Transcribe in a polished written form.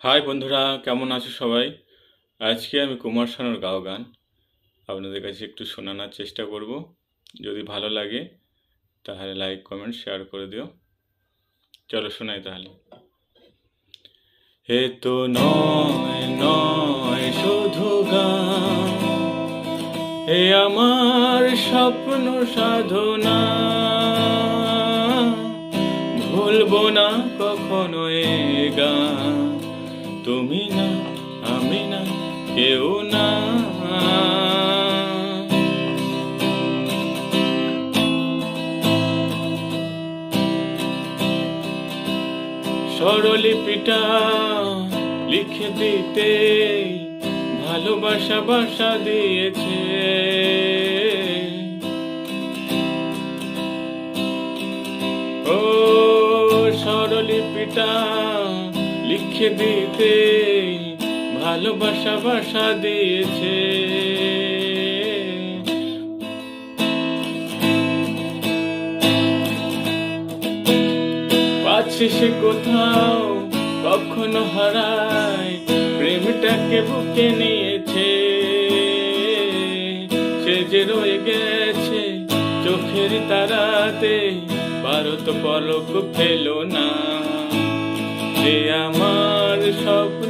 High বন্ধুরা, কেমন আছো সবাই? আজকে আমি কুমার শানুর গাওয়া গান আপনাদের কাছে একটু শোনানোর চেষ্টা করব। যদি ভালো লাগে তাহলে লাইক কমেন্ট শেয়ার করে দিও। চলো শোনাই তাহলে। এ তো নয় নয় শুধু গান, এ আমার স্বপ্ন সাধনা। ভুলবো না কখনো এ গান, তুমি না আমি না কেউ না। স্বরলিপিটা লিখে দিতে ভালোবাসা বাসা দিয়েছে। ও স্বরলিপিটা লিখে দিতে ভালোবাসা বাসা দিয়েছে। পাচ্ছে সে কোথাও কখনো হারায়, প্রেমটাকে বুকে নিয়েছে। সে যে রয়ে গেছে চোখের তারাতে, ভারত পলক ফেলো না। এ আমার স্বপ্ন